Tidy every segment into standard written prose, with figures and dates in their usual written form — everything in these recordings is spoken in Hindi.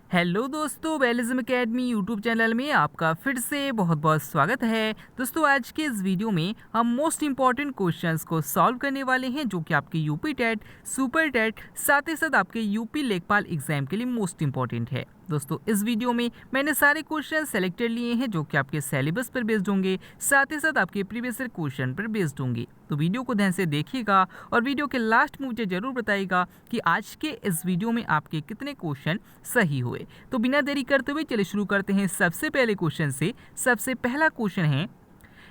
हेलो दोस्तों, वेलिज्म एकेडमी यूट्यूब चैनल में आपका फिर से बहुत बहुत स्वागत है। दोस्तों, आज के इस वीडियो में हम मोस्ट इंपॉर्टेंट क्वेश्चंस को सॉल्व करने वाले हैं जो कि आपके यूपी टेट, सुपर टेट, साथ ही साथ आपके यूपी लेखपाल एग्जाम के लिए मोस्ट इंपॉर्टेंट है। दोस्तों, इस वीडियो में मैंने सारे क्वेश्चन सेलेक्टेड लिए हैं जो कि आपके सिलेबस पर बेस्ड होंगे, साथ ही साथ आपके प्रीवियस ईयर क्वेश्चन पर बेस्ड होंगे। तो वीडियो को ध्यान से देखिएगा और वीडियो के लास्ट में मुझे जरूर बताइएगा कि आज के इस वीडियो में आपके कितने क्वेश्चन सही हुए। तो बिना देरी करते हुए चलिए शुरू करते हैं सबसे पहले क्वेश्चन से। सबसे पहला क्वेश्चन है,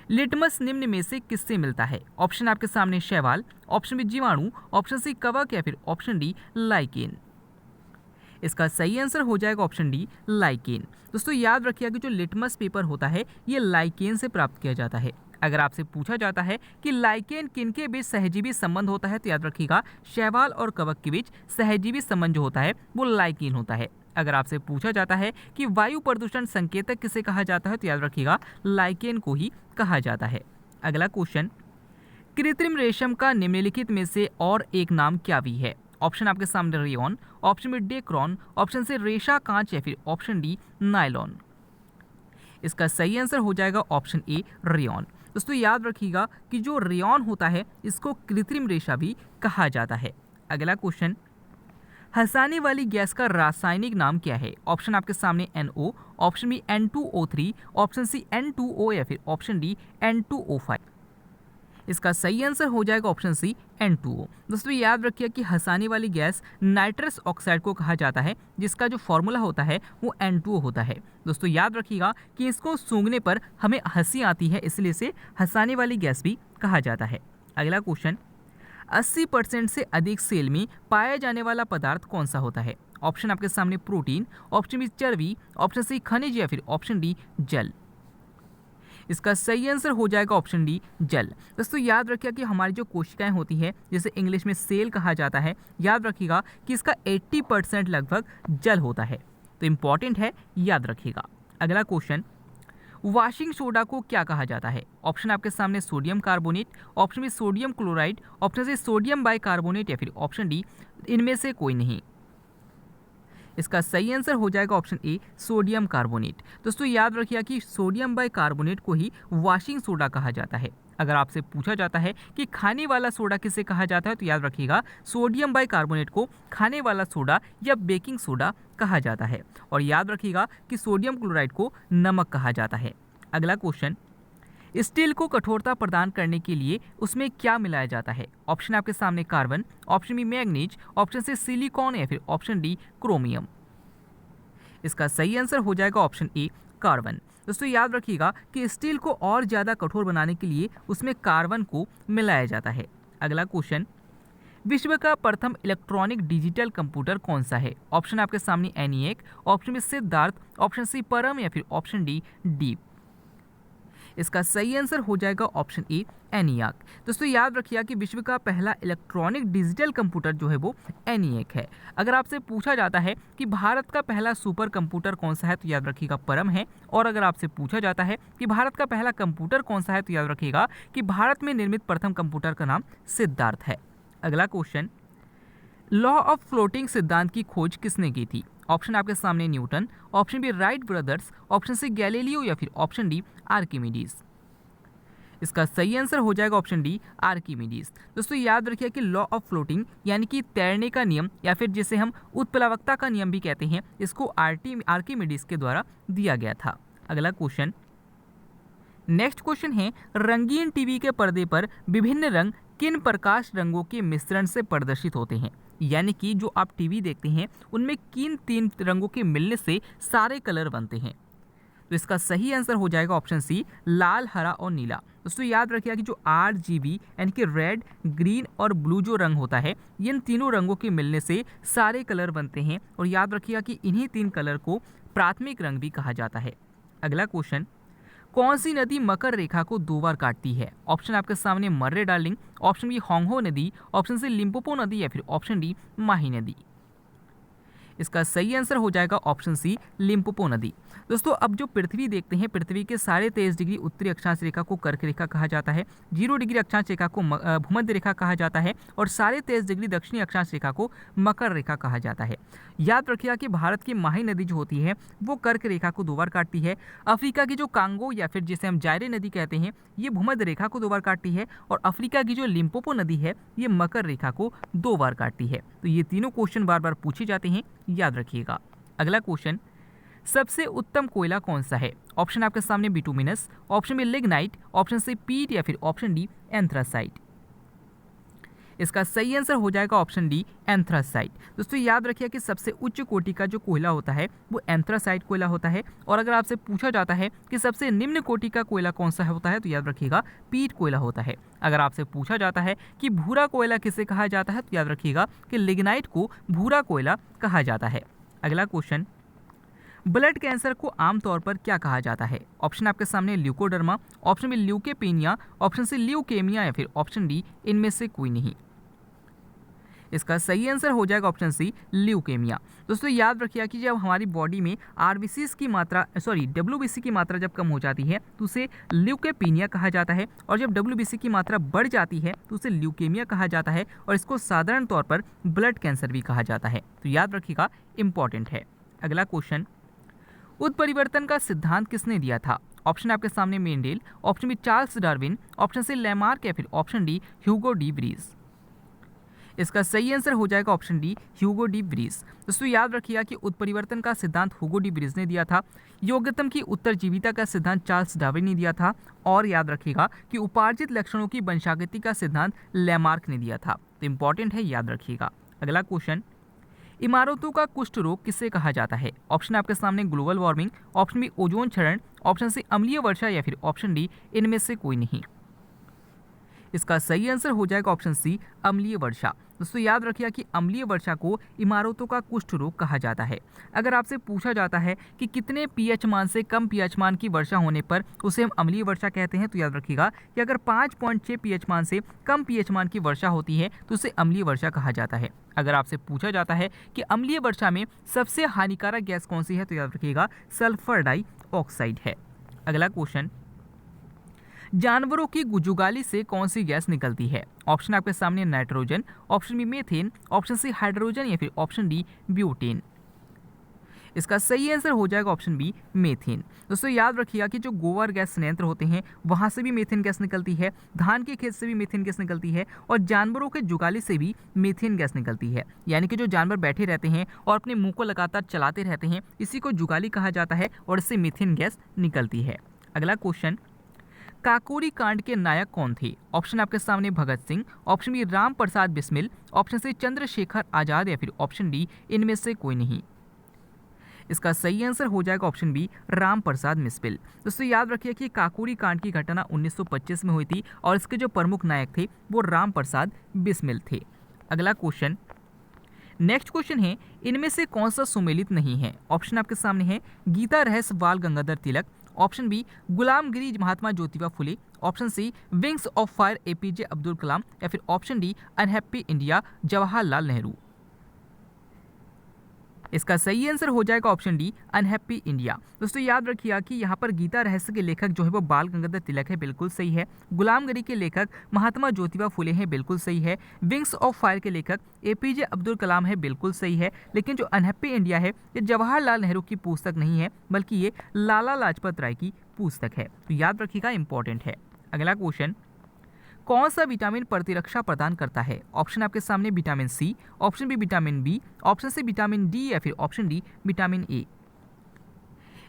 लिटमस निम्न में से किससे मिलता है? ऑप्शन आपके सामने शैवाल, ऑप्शन बी जीवाणु, ऑप्शन सी कवक या फिर ऑप्शन डी लाइकेन। इसका सही आंसर हो जाएगा ऑप्शन डी लाइकेन। दोस्तों, याद रखिएगा कि जो लिटमस पेपर होता है ये लाइकेन से प्राप्त किया जाता है। अगर आपसे पूछा जाता है कि लाइकेन किनके बीच सहजीवी संबंध होता है तो याद रखिएगा शैवाल और कवक के बीच सहजीवी संबंध जो होता है वो लाइकेन होता है। अगर आपसे पूछा जाता है कि वायु प्रदूषण संकेतक किसे कहा जाता है तो याद रखिएगा लाइकेन को ही कहा जाता है। अगला क्वेश्चन, कृत्रिम रेशम का निम्नलिखित में से और एक नाम क्या भी है? ऑप्शन आपके सामने rayon, option b dacron, option c रेशा कांच या फिर ऑप्शन डी नायलॉन। इसका सही आंसर हो जाएगा ऑप्शन ए रेयॉन। दोस्तों, याद रखिएगा कि जो रेयॉन होता है इसको कृत्रिम रेशा भी कहा जाता है। अगला क्वेश्चन, हंसाने वाली गैस का रासायनिक नाम क्या है? ऑप्शन आपके सामने NO, option b N2O3, option c N2O या फिर ऑप्शन डी N2O5। इसका सही आंसर हो जाएगा ऑप्शन सी N2O। दोस्तों, याद रखिए कि हंसाने वाली गैस नाइट्रस ऑक्साइड को कहा जाता है जिसका जो फॉर्मूला होता है वो N2O होता है। दोस्तों, याद रखिएगा कि इसको सूंघने पर हमें हंसी आती है, इसलिए इसे हंसाने वाली गैस भी कहा जाता है। अगला क्वेश्चन, 80% से अधिक सेल में पाया जाने वाला पदार्थ कौन सा होता है? ऑप्शन आपके सामने प्रोटीन, ऑप्शन बी चर्बी, ऑप्शन सी खनिज या फिर ऑप्शन डी जल। इसका सही आंसर हो जाएगा ऑप्शन डी जल। दोस्तों, याद रखिएगा कि हमारी जो कोशिकाएं होती है जिसे इंग्लिश में सेल कहा जाता है, याद रखिएगा कि इसका 80% लगभग जल होता है। तो इंपॉर्टेंट है, याद रखिएगा। अगला क्वेश्चन, वॉशिंग सोडा को क्या कहा जाता है? ऑप्शन आपके सामने sodium carbonate, option b sodium chloride, option c sodium bicarbonate या फिर ऑप्शन डी इनमें से कोई नहीं। इसका सही आंसर हो जाएगा ऑप्शन ए सोडियम कार्बोनेट। दोस्तों, याद रखिए कि सोडियम बाइकार्बोनेट को ही वॉशिंग सोडा कहा जाता है। अगर आपसे पूछा जाता है कि खाने वाला सोडा किसे कहा जाता है तो याद रखिएगा सोडियम बाइकार्बोनेट को खाने वाला सोडा या बेकिंग सोडा कहा जाता है। और याद रखिएगा कि सोडियम क्लोराइड को नमक कहा जाता है। अगला क्वेश्चन, स्टील को कठोरता प्रदान करने के लिए उसमें क्या मिलाया जाता है? ऑप्शन आपके सामने carbon, option b manganese, option c silicon या फिर ऑप्शन डी क्रोमियम। इसका सही आंसर हो जाएगा ऑप्शन ए कार्बन। दोस्तों, याद रखिएगा कि स्टील को और ज़्यादा कठोर बनाने के लिए उसमें कार्बन को मिलाया जाता है। अगला क्वेश्चन, विश्व का प्रथम इलेक्ट्रॉनिक डिजिटल कंप्यूटर कौन सा है? ऑप्शन आपके सामने ENIAC, option b Siddharth, option c Param या फिर ऑप्शन डी डीप। इसका सही आंसर हो जाएगा ऑप्शन ए ENIAC। दोस्तों, याद रखिएगा कि विश्व का पहला इलेक्ट्रॉनिक डिजिटल कंप्यूटर जो है वो ENIAC है। अगर आपसे पूछा जाता है कि भारत का पहला सुपर कंप्यूटर कौन सा है तो याद रखिएगा परम है। और अगर आपसे पूछा जाता है कि भारत का पहला कंप्यूटर कौन सा है तो याद रखिएगा कि भारत में निर्मित प्रथम कंप्यूटर का नाम सिद्धार्थ है। अगला क्वेश्चन, लॉ ऑफ फ्लोटिंग सिद्धांत की खोज किसने की थी? ऑप्शन आपके सामने Newton, option b Wright brothers, option c Galileo या फिर ऑप्शन डी आर्किमिडीज। इसका सही आंसर हो जाएगा ऑप्शन डी आर्किमिडीज। दोस्तों, याद रखिए कि लॉ ऑफ फ्लोटिंग यानी कि तैरने का नियम या फिर जिसे हम उत्प्लावकता का नियम भी कहते हैं, इसको आर्किमिडीज के द्वारा दिया गया था। अगला क्वेश्चन, नेक्स्ट क्वेश्चन है, रंगीन टीवी के पर्दे पर विभिन्न रंग किन प्रकाश रंगों के मिश्रण से प्रदर्शित होते हैं? यानी कि जो आप टीवी देखते हैं उनमें किन 3 रंगों के मिलने से सारे कलर बनते हैं? तो इसका सही आंसर हो जाएगा ऑप्शन सी लाल, हरा और नीला। दोस्तों, याद रखिएगा कि जो RGB यानी कि रेड, ग्रीन और ब्लू जो रंग होता है इन तीनों रंगों के मिलने से सारे कलर बनते हैं। और याद रखिएगा कि इन्हीं 3 कलर को प्राथमिक रंग भी कहा जाता है। अगला क्वेश्चन, कौन सी नदी मकर रेखा को 2 बार काटती है? ऑप्शन आपके सामने मर्रे डार्लिंग, ऑप्शन बी होंगहो नदी, ऑप्शन सी लिम्पोपो नदी या फिर ऑप्शन डी माही नदी। इसका सही आंसर हो जाएगा ऑप्शन सी, लिम्पोपो नदी। दोस्तों अब जो पृथ्वी देखते हैं, पृथ्वी के 23.5 डिग्री उत्तरी अक्षांश रेखा को कर्क रेखा कहा जाता है, 0 डिग्री अक्षांश रेखा को भूमध्य रेखा कहा जाता है और 23.5 डिग्री दक्षिणी अक्षांश रेखा को मकर रेखा कहा जाता है। याद रखिएगा कि भारत की माही नदी जो होती है वो कर्क रेखा को 2 बार काटती है। अफ्रीका की जो कांगो या फिर जिसे हम जायरे नदी कहते हैं ये भूमध्य रेखा को 2 बार काटती है और अफ्रीका की जो लिम्पोपो नदी है ये मकर रेखा को 2 बार काटती है। तो ये तीनों क्वेश्चन बार बार पूछे जाते हैं, याद रखिएगा। अगला क्वेश्चन, सबसे उत्तम कोयला कौन सा है? ऑप्शन आपके सामने bituminous, option b lignite, option c peat या फिर ऑप्शन डी एंथ्रासाइट। इसका सही आंसर हो जाएगा ऑप्शन डी, एंथ्रासाइट। दोस्तों याद रखिए कि सबसे उच्च कोटि का जो कोयला होता है वो एंथ्रासाइट कोयला होता है। और अगर आपसे पूछा जाता है कि सबसे निम्न कोटि का कोयला कौन सा होता है तो याद रखिएगा पीट कोयला होता है। अगर आपसे पूछा जाता है कि भूरा कोयला किसे कहा जाता है तो याद रखिएगा कि लिग्नाइट को भूरा कोयला कहा जाता है। अगला क्वेश्चन, ब्लड कैंसर को आमतौर पर क्या कहा जाता है? ऑप्शन आपके सामने leucoderma, option B leucopenia, option C leukaemia या फिर ऑप्शन डी इनमें से कोई नहीं। इसका सही आंसर हो जाएगा ऑप्शन सी, ल्यूकेमिया। दोस्तों याद रखिएगा कि जब हमारी बॉडी में डब्ल्यूबीसी की मात्रा जब कम हो जाती है तो उसे ल्यूकेपेनिया कहा जाता है और जब डब्ल्यूबीसी की मात्रा बढ़ जाती है तो उसे ल्यूकेमिया कहा जाता है और इसको साधारण तौर पर ब्लड कैंसर भी कहा जाता है। तो याद रखिएगा, इंपॉर्टेंट है। अगला क्वेश्चन, उत्परिवर्तन का सिद्धांत किसने दिया था? ऑप्शन आपके सामने Mendel, option b Charles Darwin, option c Lamarck या फिर option d Hugo de Vries. इसका सही आंसर हो जाएगा option d, Hugo de Vries. दोस्तों याद रखिएगा कि उत्परिवर्तन का सिद्धांत ह्यूगो डी व्रीज ने दिया था, योग्यतम की उत्तरजीविता का सिद्धांत चार्ल्स डार्विन ने दिया था और याद रखिएगा कि उपार्जित लक्षणों की वंशागति का सिद्धांत लैमार्क ने दिया था। तो इंपॉर्टेंट है, याद रखिएगा। अगला क्वेश्चन, इमारतों का कुष्ठ रोग किसे कहा जाता है? ऑप्शन आपके सामने global warming, option b ozone क्षरण, ऑप्शन सी अम्लीय वर्षा या फिर ऑप्शन डी इनमें से कोई नहीं। इसका सही आंसर हो जाएगा ऑप्शन सी, अम्लीय वर्षा। दोस्तों याद रखिए कि अम्लीय वर्षा को इमारतों का कुष्ठ रोग कहा जाता है। अगर आपसे पूछा जाता है कि कितने पीएच मान से कम पीएच मान की वर्षा होने पर उसे हम अम्लीय वर्षा कहते हैं तो याद रखिएगा कि अगर 5.6 पीएच मान से कम पीएच मान की वर्षा होती है तो उसे अम्लीय वर्षा कहा जाता है। अगर आपसे पूछा जाता है कि अम्लीय वर्षा में सबसे हानिकारक गैस कौन सी है तो याद रखिएगा सल्फर डाइऑक्साइड है। अगला क्वेश्चन, जानवरों की गुजुगाली से कौन सी गैस निकलती है? ऑप्शन आपके सामने nitrogen, option b methane, option c hydrogen या फिर ऑप्शन डी ब्यूटेन। इसका सही आंसर हो जाएगा ऑप्शन बी, मीथेन। दोस्तों याद रखिएगा कि जो गोबर गैस संयंत्र होते हैं वहां से भी मीथेन गैस निकलती है, धान के खेत से भी मीथेन गैस निकलती है और जानवरों के जुगाली से भी मीथेन गैस निकलती है। यानी कि जो जानवर बैठे रहते हैं और अपने मुंह को लगातार चलाते रहते हैं इसी को जुगाली कहा जाता है और इससे मीथेन गैस निकलती है। अगला क्वेश्चन, काकोरी कांड के नायक कौन थे? ऑप्शन आपके सामने Bhagat Singh, option B Ram Prasad Bismil, option C Chandrashekhar Azad या फिर ऑप्शन डी इनमें से कोई नहीं। इसका सही आंसर हो जाएगा ऑप्शन बी, राम प्रसाद बिस्मिल। दोस्तों याद रखिए कि काकोरी कांड की घटना 1925 में हुई थी और इसके जो प्रमुख नायक थे वो राम प्रसाद बिस्मिल थे। अगला क्वेश्चन, नेक्स्ट क्वेश्चन है, इनमें से कौन सा सुमेलित नहीं है? ऑप्शन आपके सामने है गीता रहस्य बाल Gangadhar Tilak, option B Gulamgiri Mahatma Jyotiba Phule, option C Wings of Fire APJ Abdul Kalam या फिर option D Unhappy India Jawaharlal Nehru. इसका सही आंसर हो जाएगा ऑप्शन डी, अनहैप्पी इंडिया। दोस्तों याद रखिएगा कि यहाँ पर गीता रहस्य के लेखक जो है वो बाल गंगाधर तिलक है, बिल्कुल सही है। गुलामगिरी के लेखक महात्मा ज्योतिबा फुले हैं, बिल्कुल सही है। विंग्स ऑफ फायर के लेखक एपीजे अब्दुल कलाम है, बिल्कुल सही है। लेकिन जो अनहैप्पी इंडिया है ये जवाहरलाल नेहरू की पुस्तक नहीं है बल्कि ये लाला लाजपत राय की पुस्तक है। तो याद रखिएगा, इंपॉर्टेंट है। अगला क्वेश्चन, कौन सा विटामिन प्रतिरक्षा प्रदान करता है? ऑप्शन आपके सामने vitamin C, option B vitamin B, option C vitamin D या फिर ऑप्शन डी विटामिन ए।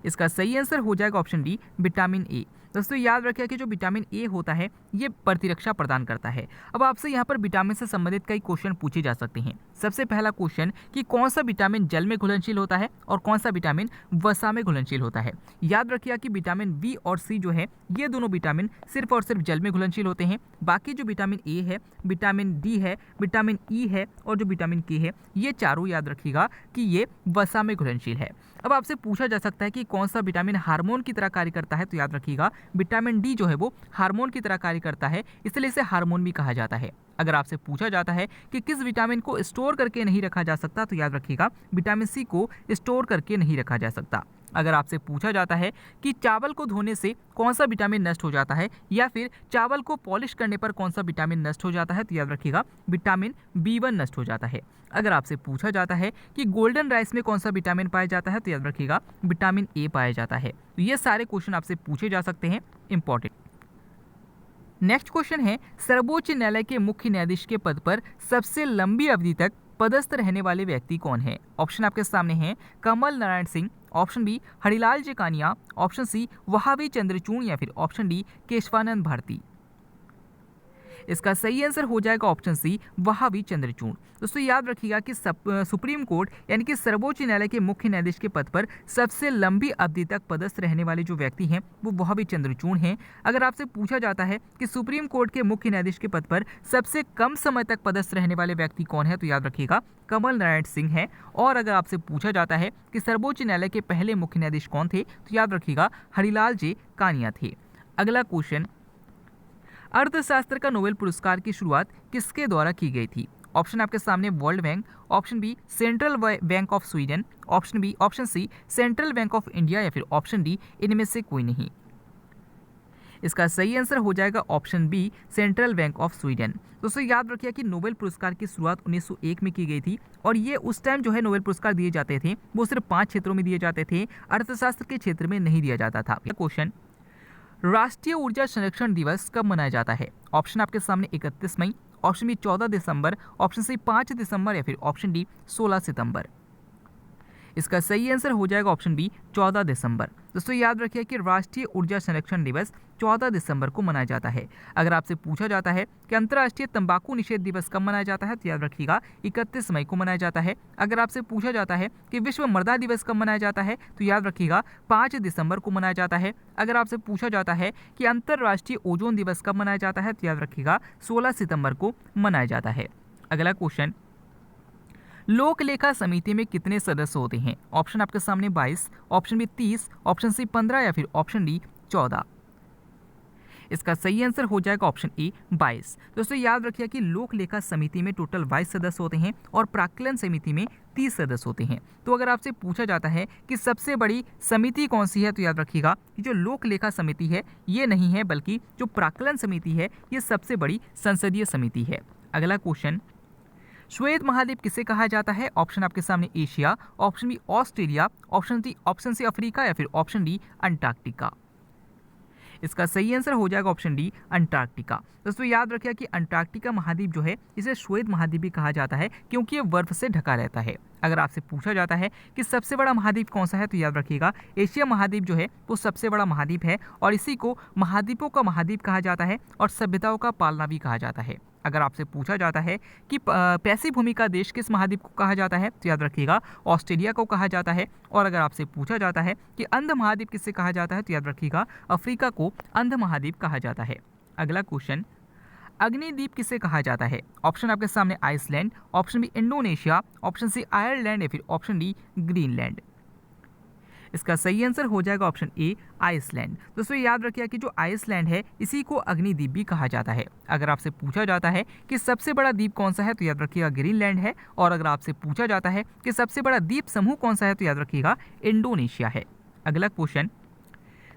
इसका सही आंसर हो जाएगा ऑप्शन डी, विटामिन ए। दोस्तों याद रखिए कि जो विटामिन ए होता है ये प्रतिरक्षा प्रदान करता है। अब आपसे यहाँ पर विटामिन से संबंधित कई क्वेश्चन पूछे जा सकते हैं। सबसे पहला क्वेश्चन कि कौन सा विटामिन जल में घुलनशील होता है और कौन सा विटामिन वसा में घुलनशील होता है? याद रखिए कि विटामिन बी और सी जो है ये दोनों विटामिन सिर्फ और सिर्फ जल में घुलनशील होते हैं। बाकी जो विटामिन ए है, विटामिन डी है, विटामिन ई है और जो विटामिन के है ये चारों याद रखिएगा कि ये वसा में घुलनशील है। अब आपसे पूछा जा सकता है कि कौन सा विटामिन हार्मोन की तरह कार्य करता है तो याद रखिएगा विटामिन डी जो है वो हार्मोन की तरह कार्य करता है, इसलिए इसे हार्मोन भी कहा जाता है। अगर आपसे पूछा जाता है कि किस विटामिन को स्टोर करके नहीं रखा जा सकता, तो याद रखिएगा विटामिन सी को स्टोर करके नहीं रखा जा सकता। अगर आपसे पूछा जाता है कि चावल को धोने से कौन सा विटामिन नष्ट हो जाता है या फिर चावल को पॉलिश करने पर कौन सा विटामिन नष्ट हो जाता है, तो याद रखिएगा विटामिन B1 नष्ट हो जाता है। अगर आपसे पूछा जाता है कि गोल्डन राइस में कौन सा विटामिन पाया जाता है, तो याद रखिएगा विटामिन ए पाया जाता है। तो ये सारे क्वेश्चन आपसे पूछे जा सकते हैं, इंपॉर्टेंट। नेक्स्ट क्वेश्चन है, सर्वोच्च न्यायालय के मुख्य न्यायाधीश के पद पर सबसे लंबी अवधि तक पदस्थ रहने वाले व्यक्ति कौन है? ऑप्शन आपके सामने हैं, कमल नारायण सिंह, ऑप्शन बी हरिलाल जी कानिया, ऑप्शन सी वहावी चंद्रचूड़ या फिर ऑप्शन डी केशवानंद भारती। इसका सही आंसर हो जाएगा ऑप्शन सी वहावी चंद्रचूड़। दोस्तों याद रखिएगा कि सुप्रीम कोर्ट यानी कि सर्वोच्च न्यायालय के मुख्य न्यायाधीश के पद पर सबसे लंबी अवधि तक पदस्थ रहने वाले जो व्यक्ति हैं वो वहावी चंद्रचूड़ हैं। अगर आपसे पूछा जाता है कि सुप्रीम कोर्ट के मुख्य न्यायाधीश के पद पर सबसे कम समय तक पदस्थ रहने वाले व्यक्ति कौन है, तो याद रखिएगा कमल नारायण सिंह है। और अगर आपसे पूछा जाता है कि सर्वोच्च न्यायालय के पहले मुख्य न्यायाधीश कौन थे, तो याद रखिएगा हरिलाल जी कानिया थे। अगला क्वेश्चन, अर्थशास्त्र का नोबेल पुरस्कार की शुरुआत किसके द्वारा की गई थी? ऑप्शन आपके सामने World Bank, option B Central Bank of Sweden, option C Central Bank of India या फिर ऑप्शन डी इनमें से कोई नहीं। इसका सही आंसर हो जाएगा option B Central Bank of Sweden. दोस्तों याद रखिए कि नोबेल पुरस्कार की शुरुआत 1901 में की गई थी और ये उस टाइम जो है नोबेल पुरस्कार दिए जाते थे वो सिर्फ 5 क्षेत्रों में दिए जाते थे, अर्थशास्त्र के क्षेत्र में नहीं दिया जाता था। क्वेश्चन, राष्ट्रीय ऊर्जा संरक्षण दिवस कब मनाया जाता है? ऑप्शन आपके सामने 31 मई, ऑप्शन बी 14 दिसंबर, ऑप्शन सी 5 दिसंबर या फिर ऑप्शन डी 16 सितंबर। इसका सही आंसर हो जाएगा ऑप्शन बी 14 दिसंबर। दोस्तों याद रखिए कि राष्ट्रीय ऊर्जा संरक्षण दिवस 14 दिसंबर को मनाया जाता है। अगर आपसे पूछा जाता है कि अंतर्राष्ट्रीय तंबाकू निषेध दिवस कब मनाया जाता है, तो याद रखिएगा 31 मई को मनाया जाता है। अगर आपसे पूछा जाता है कि विश्व मृदा दिवस कब मनाया जाता है, तो याद रखिएगा 5 दिसंबर को मनाया जाता है। अगर आपसे पूछा जाता है कि अंतर्राष्ट्रीय ओजोन दिवस कब मनाया जाता है, तो याद रखिएगा 16 सितंबर को मनाया जाता है। अगला क्वेश्चन, लोक लेखा समिति में कितने सदस्य होते हैं? ऑप्शन आपके सामने 22, ऑप्शन बी 30, ऑप्शन सी 15 या फिर ऑप्शन डी 14। इसका सही आंसर हो जाएगा ऑप्शन ए 22। दोस्तों याद रखिए कि लोक लेखा समिति में टोटल 22 सदस्य होते हैं और प्राक्कलन समिति में 30 सदस्य होते हैं। तो अगर आपसे पूछा जाता है कि सबसे बड़ी समिति कौन सी है, तो याद रखिएगा कि जो लोक लेखा समिति है ये नहीं है, बल्कि जो प्राक्कलन समिति है ये सबसे बड़ी संसदीय समिति है। अगला क्वेश्चन, श्वेत महाद्वीप किसे कहा जाता है? ऑप्शन आपके सामने Asia, option B Australia, option C Africa या फिर ऑप्शन डी अंटार्कटिका। इसका सही आंसर हो जाएगा ऑप्शन डी अंटार्कटिका। दोस्तों याद रखिए कि अंटार्कटिका महाद्वीप जो है इसे श्वेत महाद्वीप भी कहा जाता है क्योंकि ये बर्फ से ढका रहता है। अगर आपसे पूछा जाता है कि सबसे बड़ा महाद्वीप कौन सा है, तो याद रखिएगा एशिया महाद्वीप जो है वो सबसे बड़ा महाद्वीप है और इसी को महाद्वीपों का महाद्वीप कहा जाता है और सभ्यताओं का पालना भी कहा जाता है। अगर आपसे पूछा जाता है कि पैसिफिक भूमि का देश किस महाद्वीप को कहा जाता है, तो याद रखिएगा ऑस्ट्रेलिया को कहा जाता है। और अगर आपसे पूछा जाता है कि अंध महाद्वीप किससे कहा जाता है, तो याद रखिएगा अफ्रीका को अंध महाद्वीप कहा जाता है। अगला क्वेश्चन, अग्निद्वीप किसे कहा जाता है? ऑप्शन आपके सामने Iceland, option B Indonesia, option C Ireland या फिर ऑप्शन डी ग्रीनलैंड। इसका सही आंसर हो जाएगा ऑप्शन ए आइसलैंड। दोस्तों याद रखिए कि जो आइसलैंड है इसी को अग्निद्वीप भी कहा जाता है। अगर आपसे पूछा जाता है कि सबसे बड़ा द्वीप कौन सा है, तो याद रखिएगा ग्रीनलैंड है। और अगर आपसे पूछा जाता है कि सबसे बड़ा द्वीप समूह कौन सा है, तो याद रखिएगा इंडोनेशिया है। अगला क्वेश्चन,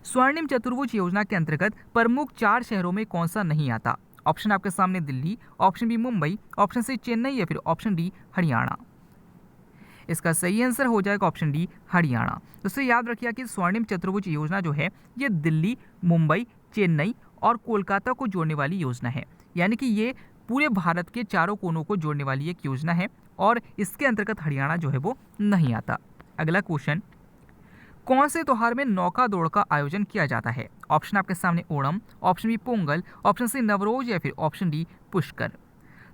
स्वर्णिम चतुर्भुज योजना के अंतर्गत प्रमुख 4 शहरों में कौन सा नहीं आता? ऑप्शन आपके सामने Delhi, option B Mumbai, option C Chennai या फिर ऑप्शन डी हरियाणा। इसका सही आंसर हो जाएगा ऑप्शन डी हरियाणा। दोस्तों याद रखिए कि स्वर्णिम चतुर्भुज योजना जो है ये दिल्ली, मुंबई, चेन्नई और कोलकाता को जोड़ने वाली योजना है। यानी कि ये पूरे भारत के चारों कोनों को जोड़ने वाली एक योजना है और इसके अंतर्गत हरियाणा जो है वो नहीं आता। अगला क्वेश्चन, कौन से त्योहार में नौका दौड़ का आयोजन किया जाता है? ऑप्शन आपके सामने Onam, option B Pongal, option C Navroz या फिर ऑप्शन डी पुष्कर।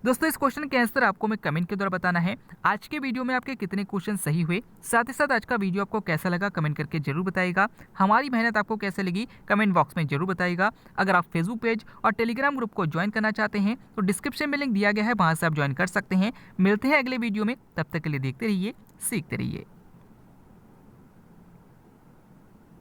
दोस्तों इस क्वेश्चन के आंसर आपको मैं कमेंट के द्वारा बताना है। आज के वीडियो में आपके कितने क्वेश्चन सही हुए, साथ ही साथ आज का वीडियो आपको कैसा लगा कमेंट करके जरूर बताइएगा। हमारी मेहनत आपको कैसे लगी कमेंट बॉक्स में जरूर बताइएगा। अगर आप फेसबुक पेज और टेलीग्राम ग्रुप को ज्वाइन करना चाहते हैं तो डिस्क्रिप्शन में लिंक दिया गया है, वहाँ से आप ज्वाइन कर सकते हैं। मिलते हैं अगले वीडियो में, तब तक के लिए देखते रहिए, सीखते रहिए।